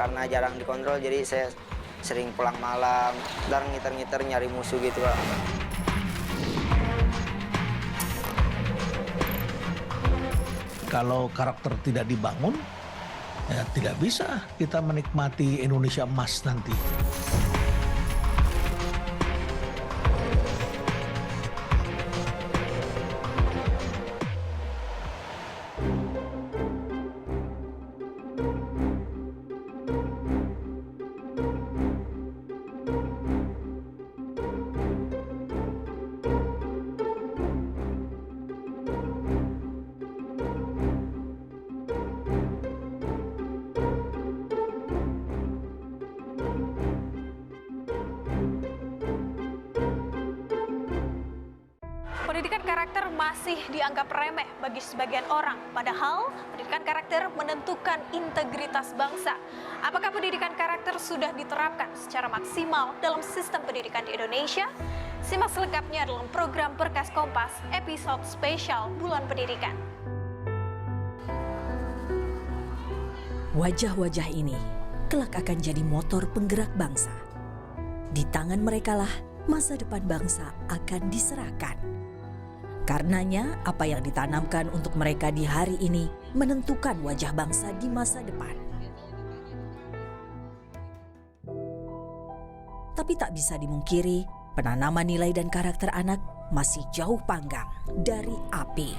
karena jarang dikontrol jadi saya sering pulang malam dan ngiter-ngiter nyari musuh gitu Kak. Kalau karakter tidak dibangun, ya tidak bisa kita menikmati Indonesia emas nanti. Pendidikan karakter masih dianggap remeh bagi sebagian orang, padahal pendidikan karakter menentukan integritas bangsa. Apakah pendidikan karakter sudah diterapkan secara maksimal dalam sistem pendidikan di Indonesia? Simak selengkapnya dalam program Berkas Kompas, episode spesial Bulan Pendidikan. Wajah-wajah ini kelak akan jadi motor penggerak bangsa. Di tangan merekalah masa depan bangsa akan diserahkan. Karenanya, apa yang ditanamkan untuk mereka di hari ini menentukan wajah bangsa di masa depan. Tapi tak bisa dimungkiri, penanaman nilai dan karakter anak masih jauh panggang dari api.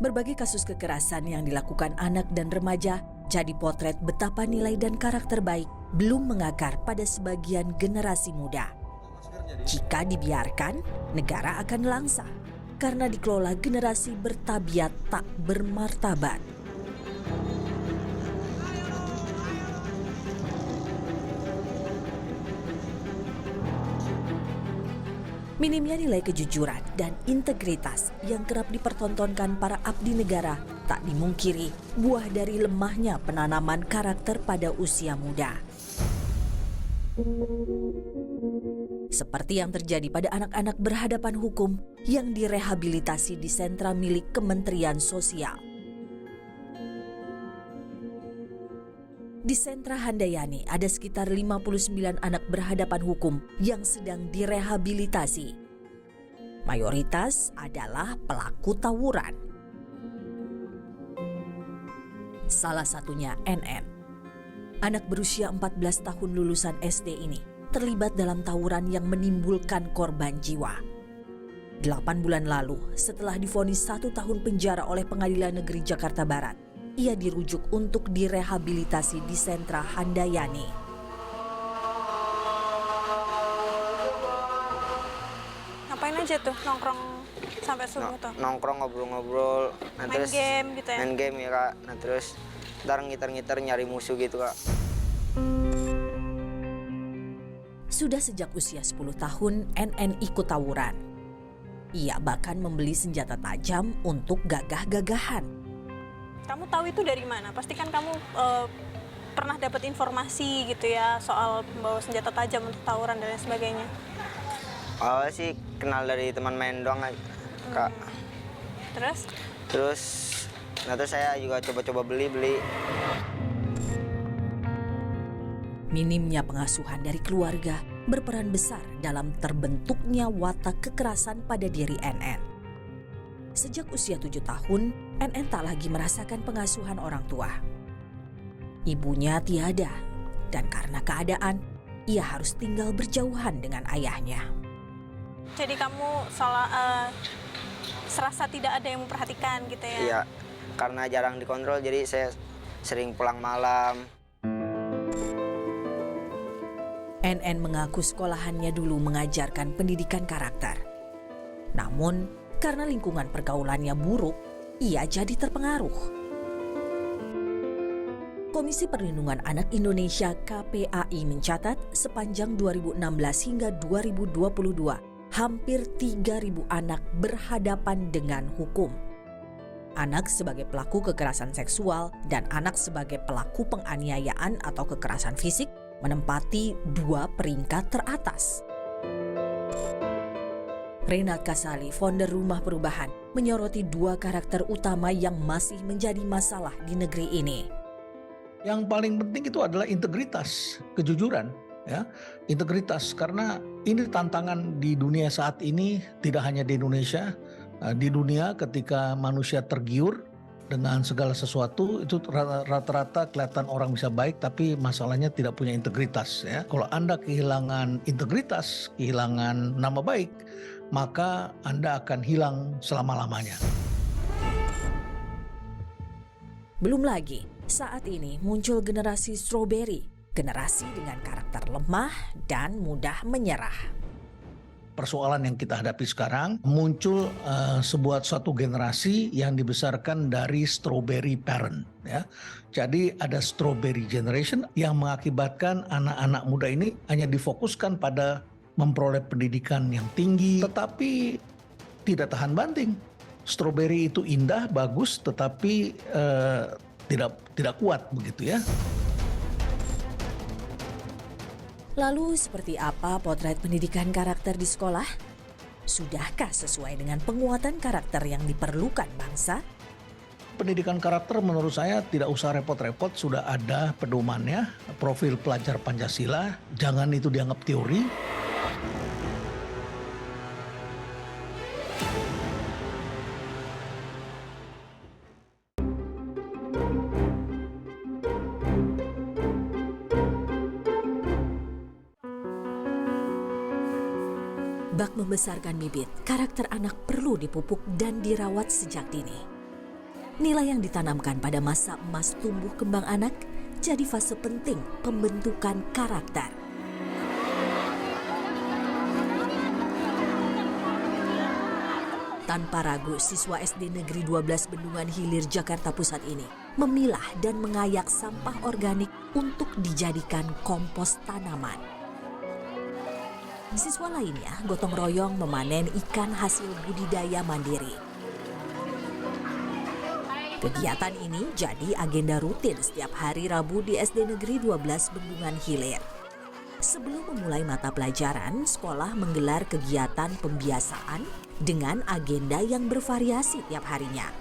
Berbagai kasus kekerasan yang dilakukan anak dan remaja jadi potret betapa nilai dan karakter baik belum mengakar pada sebagian generasi muda. Jika dibiarkan, negara akan langsa karena dikelola generasi bertabiat tak bermartabat. Minimnya nilai kejujuran dan integritas yang kerap dipertontonkan para abdi negara tak dimungkiri buah dari lemahnya penanaman karakter pada usia muda. Seperti yang terjadi pada anak-anak berhadapan hukum yang direhabilitasi di sentra milik Kementerian Sosial. Di sentra Handayani ada sekitar 59 anak berhadapan hukum yang sedang direhabilitasi. Mayoritas adalah pelaku tawuran. Salah satunya NN. Anak berusia 14 tahun lulusan SD ini terlibat dalam tawuran yang menimbulkan korban jiwa. 8 bulan lalu, setelah divonis 1 tahun penjara oleh Pengadilan Negeri Jakarta Barat, ia dirujuk untuk direhabilitasi di sentra Handayani. Ngapain aja tuh nongkrong sampai subuh tuh? Nongkrong ngobrol-ngobrol, Main game gitu ya? Main game ya Kak, nah terus ntar ngiter-ngiter nyari musuh gitu Kak. Sudah sejak usia 10 tahun, NN ikut tawuran. Ia bahkan membeli senjata tajam untuk gagah-gagahan. Kamu tahu itu dari mana? Pasti kan kamu pernah dapat informasi gitu ya soal membawa senjata tajam untuk tawuran dan lain sebagainya. Awalnya sih kenal dari teman main doang Kak. Terus saya juga coba-coba beli. Minimnya pengasuhan dari keluarga berperan besar dalam terbentuknya watak kekerasan pada diri NN. Sejak usia 7 tahun, NN tak lagi merasakan pengasuhan orang tua. Ibunya tiada, dan karena keadaan, ia harus tinggal berjauhan dengan ayahnya. jadi kamu serasa tidak ada yang memperhatikan gitu ya? Iya, karena jarang dikontrol jadi saya sering pulang malam. NN mengaku sekolahannya dulu mengajarkan pendidikan karakter. Namun, karena lingkungan pergaulannya buruk, ia jadi terpengaruh. Komisi Perlindungan Anak Indonesia KPAI mencatat sepanjang 2016 hingga 2022, hampir 3.000 anak berhadapan dengan hukum. Anak sebagai pelaku kekerasan seksual dan anak sebagai pelaku penganiayaan atau kekerasan fisik menempati 2 peringkat teratas. Renat Kasali, founder Rumah Perubahan, menyoroti dua karakter utama yang masih menjadi masalah di negeri ini. Yang paling penting itu adalah integritas, kejujuran. Ya, integritas, karena ini tantangan di dunia saat ini, tidak hanya di Indonesia, di dunia ketika manusia tergiur dengan segala sesuatu, itu rata-rata kelihatan orang bisa baik tapi masalahnya tidak punya integritas. Ya. Kalau Anda kehilangan integritas, kehilangan nama baik, maka Anda akan hilang selama-lamanya. Belum lagi, saat ini muncul generasi strawberry, generasi dengan karakter lemah dan mudah menyerah. Persoalan yang kita hadapi sekarang, muncul suatu generasi yang dibesarkan dari strawberry parent. Ya. Jadi ada strawberry generation yang mengakibatkan anak-anak muda ini hanya difokuskan pada memperoleh pendidikan yang tinggi, tetapi tidak tahan banting. Strawberry itu indah, bagus, tetapi tidak kuat begitu ya. Lalu seperti apa potret pendidikan karakter di sekolah? Sudahkah sesuai dengan penguatan karakter yang diperlukan bangsa? Pendidikan karakter menurut saya tidak usah repot-repot, sudah ada pedomannya, profil pelajar Pancasila, jangan itu dianggap teori. Bak membesarkan bibit, karakter anak perlu dipupuk dan dirawat sejak dini. Nilai yang ditanamkan pada masa emas tumbuh kembang anak jadi fase penting pembentukan karakter. Tanpa ragu, siswa SD Negeri 12 Bendungan Hilir, Jakarta Pusat ini memilah dan mengayak sampah organik untuk dijadikan kompos tanaman. Siswa lainnya gotong royong memanen ikan hasil budidaya mandiri. Kegiatan ini jadi agenda rutin setiap hari Rabu di SD Negeri 12 Bendungan Hilir. Sebelum memulai mata pelajaran, sekolah menggelar kegiatan pembiasaan dengan agenda yang bervariasi tiap harinya.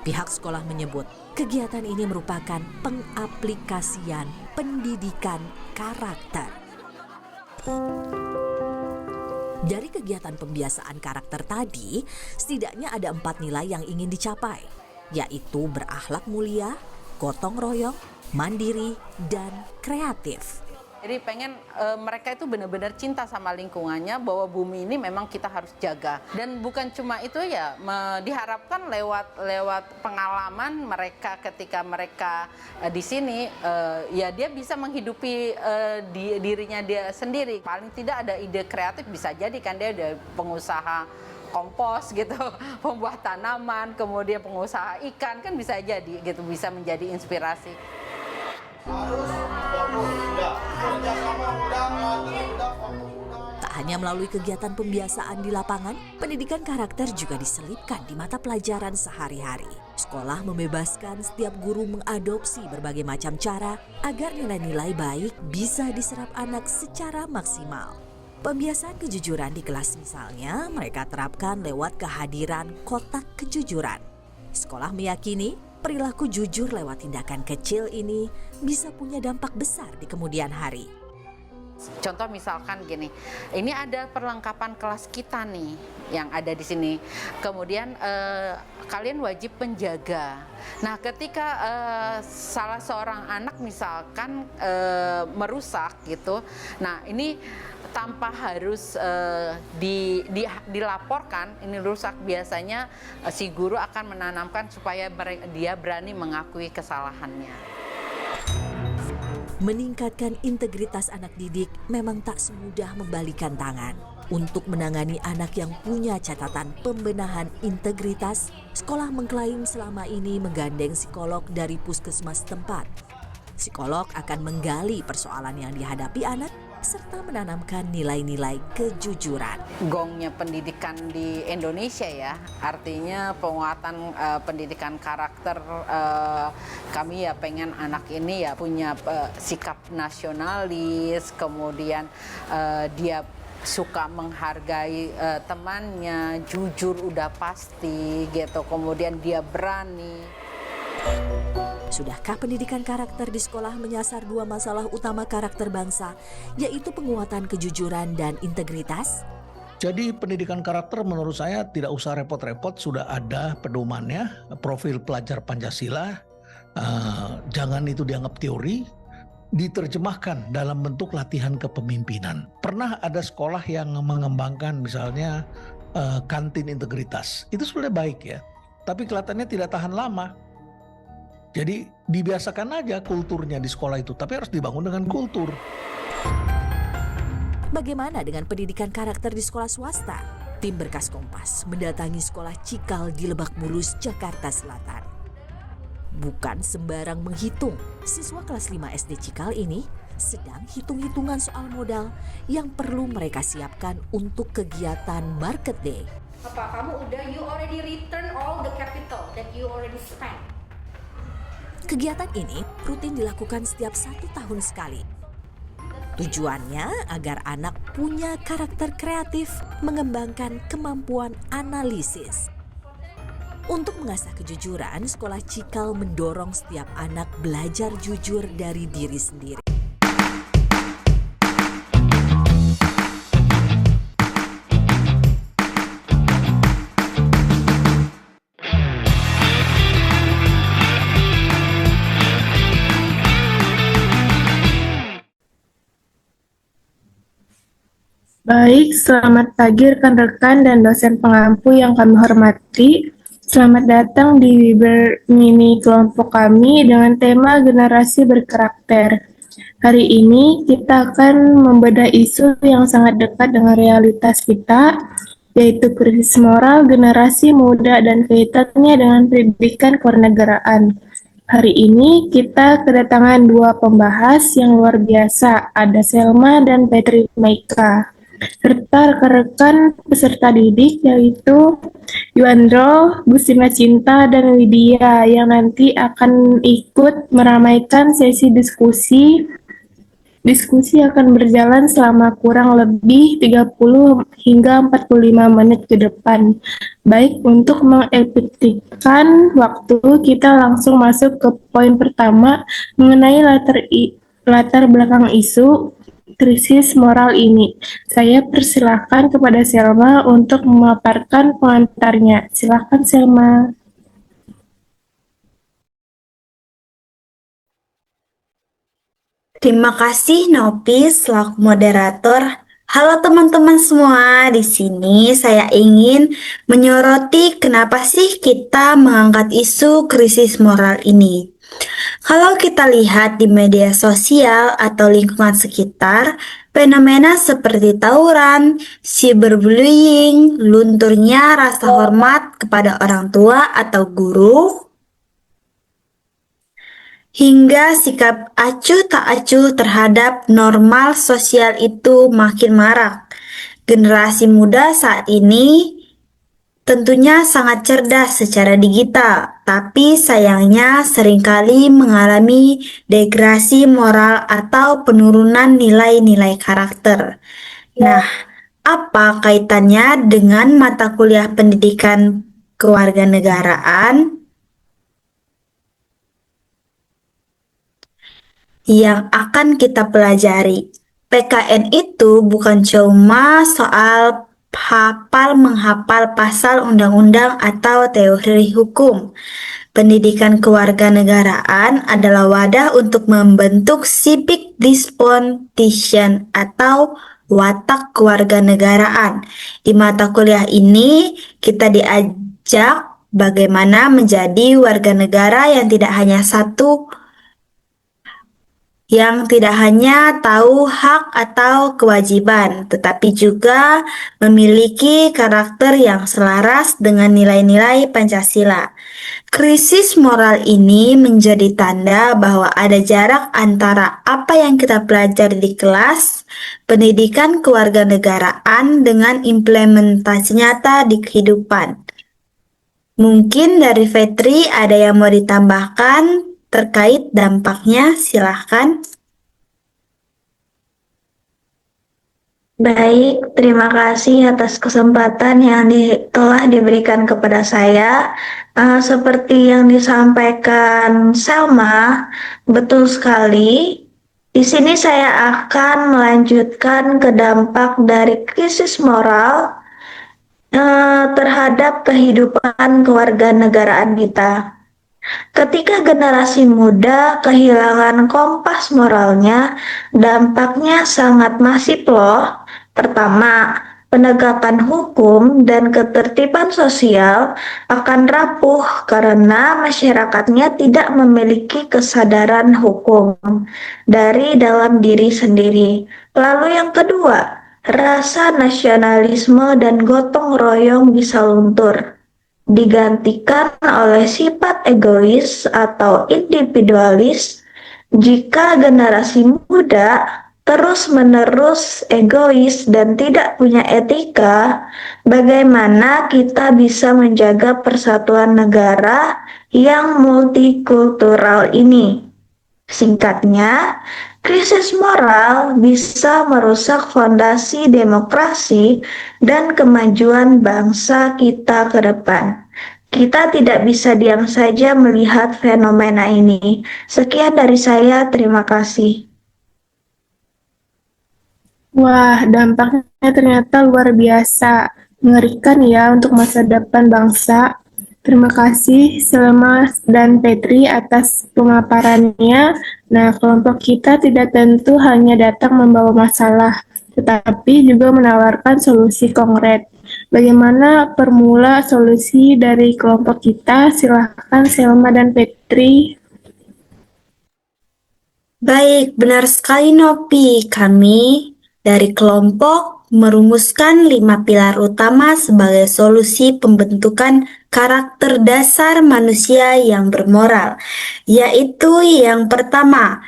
Pihak sekolah menyebut kegiatan ini merupakan pengaplikasian pendidikan karakter. Dari kegiatan pembiasaan karakter tadi, setidaknya ada 4 nilai yang ingin dicapai, yaitu berakhlak mulia, gotong royong, mandiri, dan kreatif. Jadi pengen mereka itu benar-benar cinta sama lingkungannya, bahwa bumi ini memang kita harus jaga. Dan bukan cuma itu ya, diharapkan lewat pengalaman mereka ketika mereka di sini, ya dia bisa menghidupi dirinya dia sendiri. Paling tidak ada ide kreatif, bisa jadi kan dia ada pengusaha kompos gitu, pembuat tanaman, kemudian pengusaha ikan, kan bisa jadi gitu, bisa menjadi inspirasi. Tak hanya melalui kegiatan pembiasaan di lapangan, pendidikan karakter juga diselipkan di mata pelajaran sehari-hari. Sekolah membebaskan setiap guru mengadopsi berbagai macam cara agar nilai-nilai baik bisa diserap anak secara maksimal. Pembiasaan kejujuran di kelas misalnya mereka terapkan lewat kehadiran kotak kejujuran. Sekolah meyakini perilaku jujur lewat tindakan kecil ini bisa punya dampak besar di kemudian hari. Contoh misalkan gini, ini ada perlengkapan kelas kita nih yang ada di sini. Kemudian kalian wajib penjaga. Nah, ketika salah seorang anak misalkan merusak gitu, nah ini tanpa harus dilaporkan ini rusak, biasanya si guru akan menanamkan supaya dia berani mengakui kesalahannya. Meningkatkan integritas anak didik memang tak semudah membalikan tangan. Untuk menangani anak yang punya catatan pembenahan integritas, sekolah mengklaim selama ini menggandeng psikolog dari puskesmas tempat. Psikolog akan menggali persoalan yang dihadapi anak serta menanamkan nilai-nilai kejujuran. Gongnya pendidikan di Indonesia ya, artinya penguatan pendidikan karakter. Kami ya pengen anak ini ya punya sikap nasionalis, kemudian dia suka menghargai temannya, jujur udah pasti gitu, kemudian dia berani. Sudahkah pendidikan karakter di sekolah menyasar dua masalah utama karakter bangsa, yaitu penguatan kejujuran dan integritas? Jadi pendidikan karakter menurut saya tidak usah repot-repot, sudah ada pedomannya, profil pelajar Pancasila. Jangan itu dianggap teori, diterjemahkan dalam bentuk latihan kepemimpinan. Pernah ada sekolah yang mengembangkan misalnya kantin integritas. Itu sebenarnya baik ya, tapi kelihatannya tidak tahan lama. Jadi dibiasakan aja kulturnya di sekolah itu, tapi harus dibangun dengan kultur. Bagaimana dengan pendidikan karakter di sekolah swasta? Tim Berkas Kompas mendatangi sekolah Cikal di Lebak Bulus, Jakarta Selatan. Bukan sembarang menghitung, siswa kelas 5 SD Cikal ini sedang hitung-hitungan soal modal yang perlu mereka siapkan untuk kegiatan Market Day. Apa kamu you already return all the capital that you already spent? Kegiatan ini rutin dilakukan setiap 1 tahun sekali. Tujuannya agar anak punya karakter kreatif, mengembangkan kemampuan analisis. Untuk mengasah kejujuran, sekolah Cikal mendorong setiap anak belajar jujur dari diri sendiri. Baik, selamat pagi rekan-rekan dan dosen pengampu yang kami hormati. Selamat datang di mini kelompok kami dengan tema generasi berkarakter. Hari ini kita akan membedah isu yang sangat dekat dengan realitas kita, yaitu krisis moral generasi muda dan kaitannya dengan pendidikan kewarganegaraan. Hari ini kita kedatangan dua pembahas yang luar biasa, ada Selma dan Petri Maika, serta rekan-rekan peserta didik yaitu Yuandro, Busina Cinta, dan Widya yang nanti akan ikut meramaikan sesi diskusi. Diskusi akan berjalan selama kurang lebih 30 hingga 45 menit ke depan. Baik, untuk mengefektifkan waktu, kita langsung masuk ke poin pertama mengenai latar belakang isu krisis moral ini. Saya persilahkan kepada Selma untuk memaparkan pengantarnya. Silakan Selma. Terima kasih Nopi selaku moderator. Halo teman-teman semua, di sini saya ingin menyoroti kenapa sih kita mengangkat isu krisis moral ini. Kalau kita lihat di media sosial atau lingkungan sekitar, fenomena seperti tawuran, cyberbullying, lunturnya rasa hormat kepada orang tua atau guru, hingga sikap acuh tak acuh terhadap normal sosial itu makin marak. Generasi muda saat ini tentunya sangat cerdas secara digital, tapi sayangnya seringkali mengalami degradasi moral atau penurunan nilai-nilai karakter. Nah, apa kaitannya dengan mata kuliah pendidikan kewarganegaraan yang akan kita pelajari? PKN itu bukan cuma soal hafal menghafal pasal undang-undang atau teori hukum. Pendidikan kewarganegaraan adalah wadah untuk membentuk civic disposition atau watak kewarganegaraan. Di mata kuliah ini kita diajak bagaimana menjadi warga negara yang tidak hanya tahu hak atau kewajiban, tetapi juga memiliki karakter yang selaras dengan nilai-nilai Pancasila. Krisis moral ini menjadi tanda bahwa ada jarak antara apa yang kita pelajari di kelas, pendidikan kewarganegaraan, dengan implementasi nyata di kehidupan. Mungkin dari Fetri ada yang mau ditambahkan terkait dampaknya, silahkan. Baik, terima kasih atas kesempatan yang telah diberikan kepada saya. Seperti yang disampaikan Selma, betul sekali. Di sini saya akan melanjutkan ke dampak dari krisis moral terhadap kehidupan kewarganegaraan kita. Ketika generasi muda kehilangan kompas moralnya, dampaknya sangat masif loh. Pertama, penegakan hukum dan ketertiban sosial akan rapuh karena masyarakatnya tidak memiliki kesadaran hukum dari dalam diri sendiri. Lalu yang kedua, rasa nasionalisme dan gotong royong bisa luntur, digantikan oleh sifat egois atau individualis. Jika generasi muda terus-menerus egois dan tidak punya etika, bagaimana kita bisa menjaga persatuan negara yang multikultural ini? Singkatnya, krisis moral bisa merusak fondasi demokrasi dan kemajuan bangsa kita ke depan. Kita tidak bisa diam saja melihat fenomena ini. Sekian dari saya, terima kasih. Wah, dampaknya ternyata luar biasa. Mengerikan ya untuk masa depan bangsa. Terima kasih Selma dan Petri atas pemaparannya. Nah, kelompok kita tidak tentu hanya datang membawa masalah, tetapi juga menawarkan solusi konkret. Bagaimana permula solusi dari kelompok kita? Silahkan Selma dan Petri. Baik, benar sekali Nopi. Kami dari kelompok merumuskan 5 pilar utama sebagai solusi pembentukan karakter dasar manusia yang bermoral, yaitu yang pertama,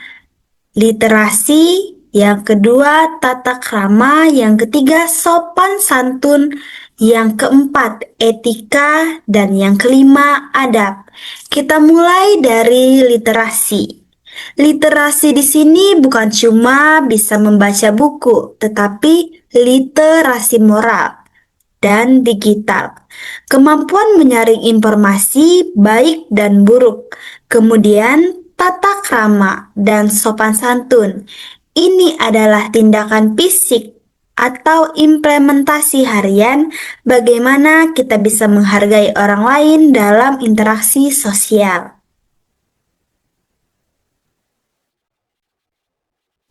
literasi, yang kedua, tata krama, yang ketiga, sopan santun, yang keempat, etika, dan yang kelima, adab. Kita mulai dari literasi. Literasi di sini bukan cuma bisa membaca buku, tetapi literasi moral dan digital. Kemampuan menyaring informasi baik dan buruk. Kemudian tata krama dan sopan santun. Ini adalah tindakan fisik atau implementasi harian bagaimana kita bisa menghargai orang lain dalam interaksi sosial.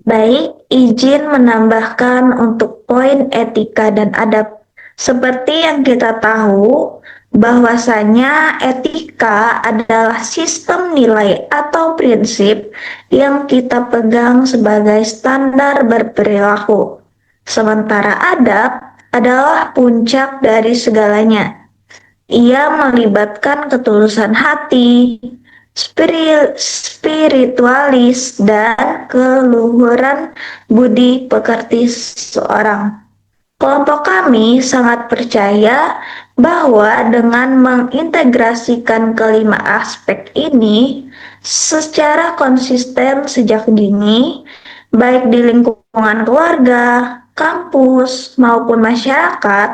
Baik, izin menambahkan untuk poin etika dan adab. Seperti yang kita tahu, bahwasanya etika adalah sistem nilai atau prinsip yang kita pegang sebagai standar berperilaku. Sementara adab adalah puncak dari segalanya. Ia melibatkan ketulusan hati, spiritualis, dan keluhuran budi pekerti seseorang. Kelompok kami sangat percaya bahwa dengan mengintegrasikan kelima aspek ini secara konsisten sejak dini, baik di lingkungan keluarga, kampus, maupun masyarakat,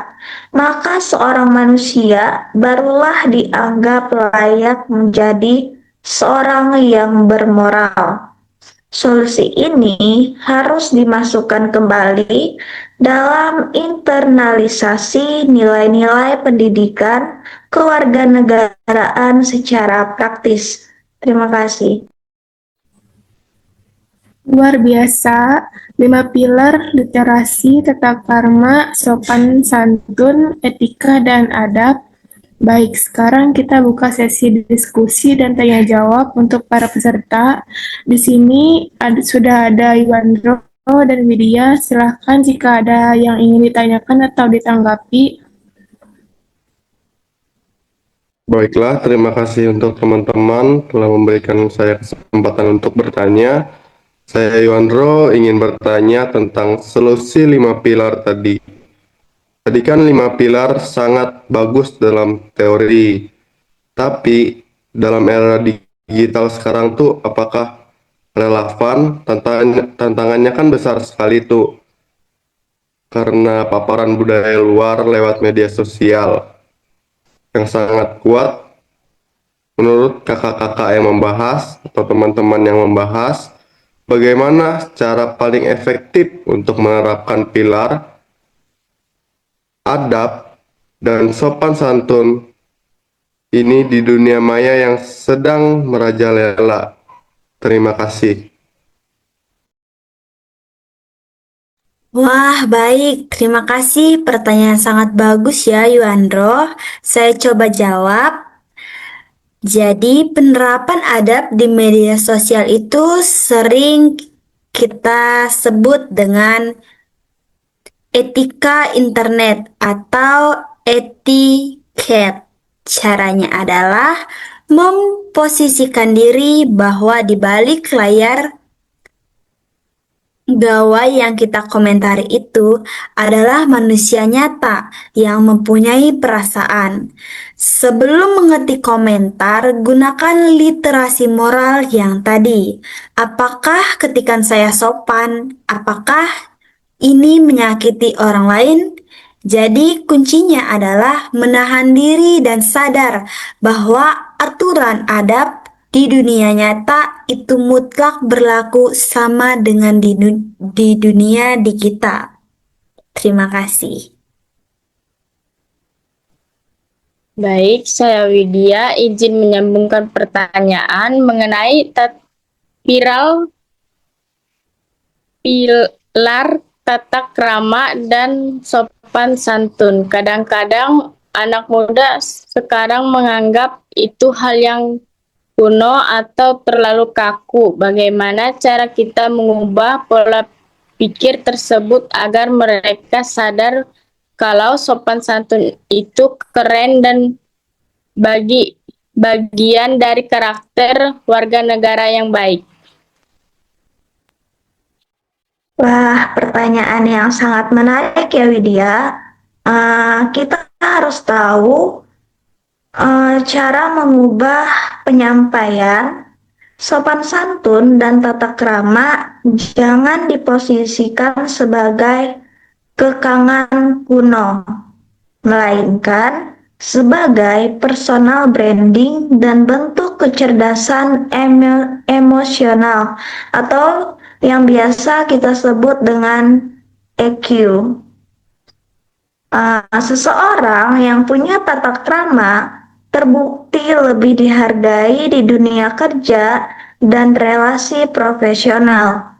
maka seorang manusia barulah dianggap layak menjadi seorang yang bermoral. Solusi ini harus dimasukkan kembali dalam internalisasi nilai-nilai pendidikan kewarganegaraan secara praktis. Terima kasih. Luar biasa, 5 pilar literasi, tata krama, sopan santun, etika, dan adab. Baik, sekarang kita buka sesi diskusi dan tanya jawab untuk para peserta. Di sini sudah ada Iwandro dan Widya. Silahkan jika ada yang ingin ditanyakan atau ditanggapi. Baiklah, terima kasih untuk teman-teman telah memberikan saya kesempatan untuk bertanya. Saya Iwandro ingin bertanya tentang solusi 5 pilar tadi. Tadi kan 5 pilar sangat bagus dalam teori, tapi dalam era digital sekarang tuh apakah relevan? Tantangannya kan besar sekali tuh. karena paparan budaya luar lewat media sosial yang sangat kuat. Menurut kakak-kakak yang membahas atau teman-teman yang membahas, bagaimana cara paling efektif untuk menerapkan pilar adab dan sopan santun ini di dunia maya yang sedang merajalela? Terima kasih. Wah, baik. Terima kasih. Pertanyaan sangat bagus ya, Yuandro. Saya coba jawab. Jadi, penerapan adab di media sosial itu sering kita sebut dengan etika internet atau etiket. Caranya adalah memposisikan diri bahwa di balik layar gawai yang kita komentari itu adalah manusia nyata yang mempunyai perasaan. Sebelum mengetik komentar, gunakan literasi moral yang tadi. Apakah ketikan saya sopan? Apakah ini menyakiti orang lain? Jadi kuncinya adalah menahan diri dan sadar bahwa aturan adab di dunia nyata itu mutlak berlaku sama dengan di dunia digital. Terima kasih. Baik, saya Widya izin menyambungkan pertanyaan mengenai pilar tata krama dan sopan santun. Kadang-kadang anak muda sekarang menganggap itu hal yang kuno atau terlalu kaku. Bagaimana cara kita mengubah pola pikir tersebut agar mereka sadar kalau sopan santun itu keren dan bagian dari karakter warga negara yang baik? Wah, pertanyaan yang sangat menarik ya, Widya. Kita harus tahu cara mengubah penyampaian sopan santun dan tata krama jangan diposisikan sebagai kekangan kuno, melainkan sebagai personal branding dan bentuk kecerdasan emosional atau yang biasa kita sebut dengan EQ. Seseorang yang punya tata krama terbukti lebih dihargai di dunia kerja dan relasi profesional.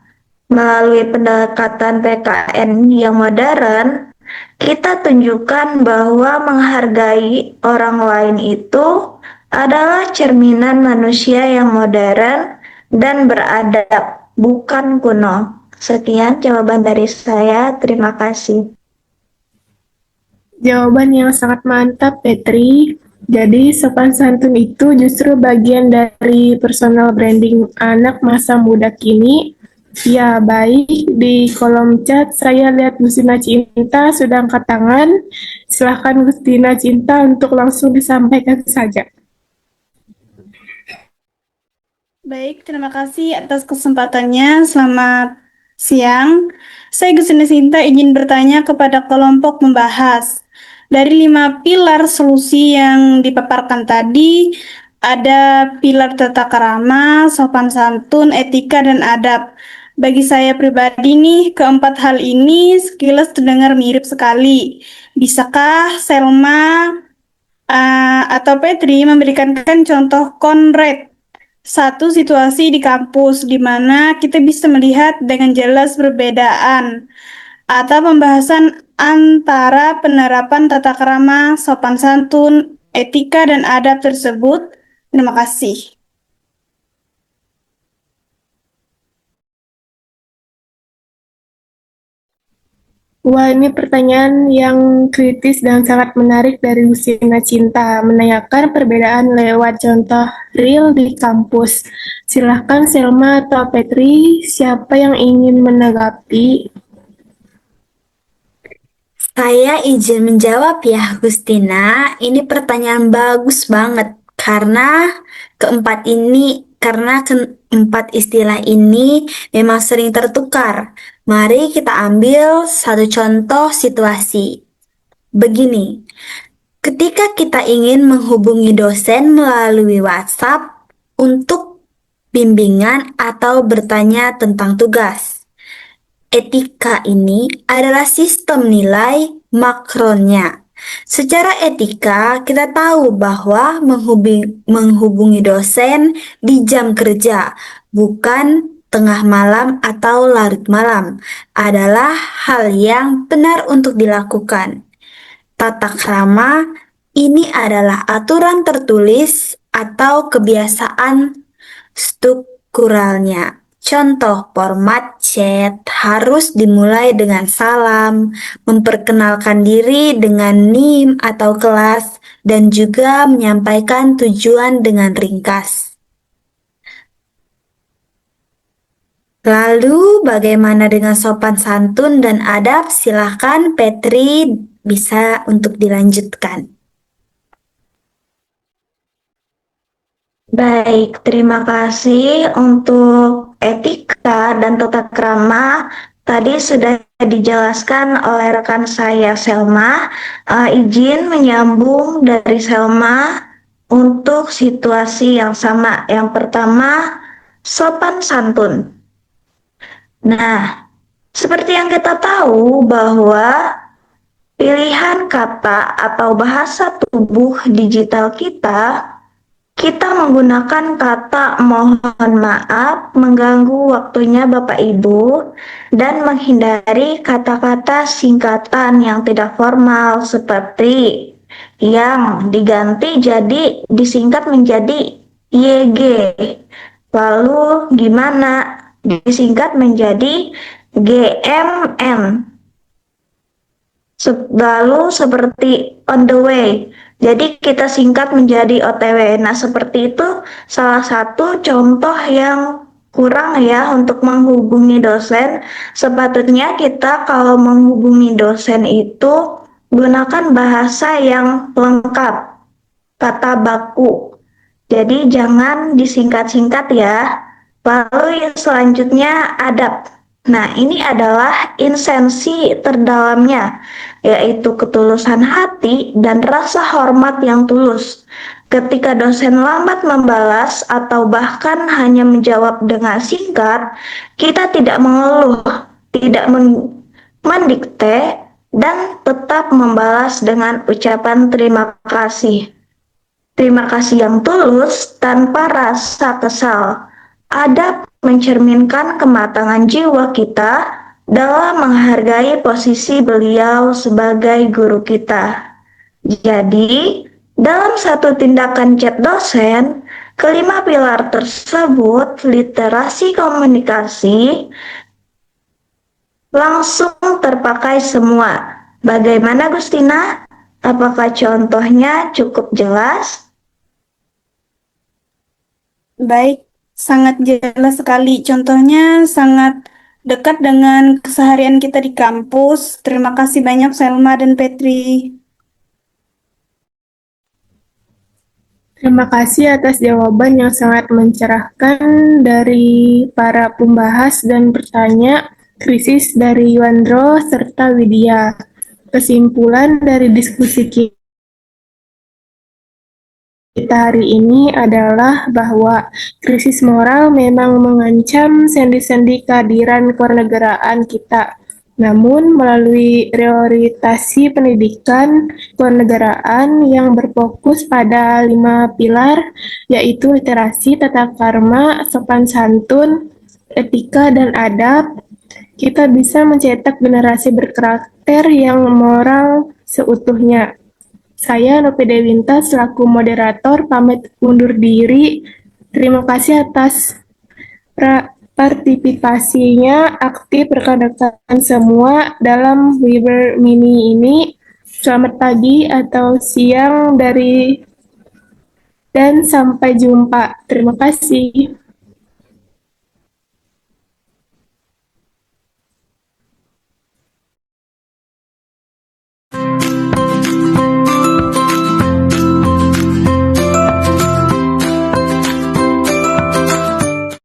Melalui pendekatan PKN yang modern, kita tunjukkan bahwa menghargai orang lain itu adalah cerminan manusia yang modern dan beradab, bukan kuno. Sekian jawaban dari saya. Terima kasih. Jawaban yang sangat mantap, Petri. Jadi, sopan santun itu justru bagian dari personal branding anak masa muda kini. Ya, baik. Di kolom chat, saya lihat Gustina Cinta sudah angkat tangan. Silahkan Gustina Cinta untuk langsung disampaikan saja. Baik, terima kasih atas kesempatannya. Selamat siang. Saya Gustina Cinta izin bertanya kepada kelompok membahas. Dari 5 pilar solusi yang dipaparkan tadi, ada pilar tata krama, sopan santun, etika, dan adab. Bagi saya pribadi nih, keempat hal ini sekilas terdengar mirip sekali. Bisakah Selma atau Petri memberikan contoh konkret satu situasi di kampus di mana kita bisa melihat dengan jelas perbedaan atau pembahasan antara penerapan tata krama, sopan santun, etika, dan adab tersebut? Terima kasih. Wah, ini pertanyaan yang kritis dan sangat menarik dari Gustina Cinta, menanyakan perbedaan lewat contoh real di kampus. Silahkan Selma atau Petri, siapa yang ingin menanggapi? Saya izin menjawab ya, Gustina. Ini pertanyaan bagus banget karena keempat ini karena keempat istilah ini memang sering tertukar. Mari kita ambil satu contoh situasi. Begini, ketika kita ingin menghubungi dosen melalui WhatsApp untuk bimbingan atau bertanya tentang tugas. Etika ini adalah sistem nilai makronnya. Secara etika, kita tahu bahwa menghubungi dosen di jam kerja, bukan tengah malam atau larut malam, adalah hal yang benar untuk dilakukan. Tata krama ini adalah aturan tertulis atau kebiasaan strukturalnya. Contoh format chat harus dimulai dengan salam, memperkenalkan diri dengan NIM atau kelas, dan juga menyampaikan tujuan dengan ringkas. Lalu bagaimana dengan sopan santun dan adab? Silahkan Petri bisa untuk dilanjutkan. Baik, terima kasih untuk etika dan tata krama. Tadi sudah dijelaskan oleh rekan saya Selma. Izin menyambung dari Selma untuk situasi yang sama. Yang pertama, sopan santun. Nah, seperti yang kita tahu bahwa pilihan kata atau bahasa tubuh digital kita menggunakan kata mohon maaf, mengganggu waktunya Bapak Ibu, dan menghindari kata-kata singkatan yang tidak formal seperti yang diganti jadi disingkat menjadi YG. Lalu gimana? Disingkat menjadi GMM. Lalu seperti on the way. Jadi kita singkat menjadi OTW. Nah, seperti itu salah satu contoh yang kurang ya untuk menghubungi dosen. Sepatutnya kita kalau menghubungi dosen itu gunakan bahasa yang lengkap, kata baku. Jadi jangan disingkat-singkat ya. Lalu yang selanjutnya adab. Nah, ini adalah esensi terdalamnya, yaitu ketulusan hati dan rasa hormat yang tulus. Ketika dosen lambat membalas atau bahkan hanya menjawab dengan singkat, kita tidak mengeluh, tidak mendikte, dan tetap membalas dengan ucapan terima kasih. Terima kasih yang tulus tanpa rasa kesal. Adab mencerminkan kematangan jiwa kita dalam menghargai posisi beliau sebagai guru kita. Jadi, dalam satu tindakan chat dosen, kelima pilar tersebut, literasi komunikasi, langsung terpakai semua. Bagaimana Gustina? Apakah contohnya cukup jelas? Baik, sangat jelas sekali. Contohnya sangat dekat dengan keseharian kita di kampus. Terima kasih banyak Selma dan Petri. Terima kasih atas jawaban yang sangat mencerahkan dari para pembahas dan bertanya, Krisis dari Yuandro serta Widya. Kesimpulan dari diskusi kita hari ini adalah bahwa krisis moral memang mengancam sendi-sendi kehadiran kewarganegaraan kita. Namun, melalui reorientasi pendidikan kewarganegaraan yang berfokus pada 5 pilar, yaitu literasi, tata krama, sopan santun, etika, dan adab, kita bisa mencetak generasi berkarakter yang moral seutuhnya. Saya Nopi Dewinta selaku moderator pamit undur diri. Terima kasih atas partisipasinya aktif rekan-rekan semua dalam Weber Mini ini. Selamat pagi atau siang dan sampai jumpa. Terima kasih.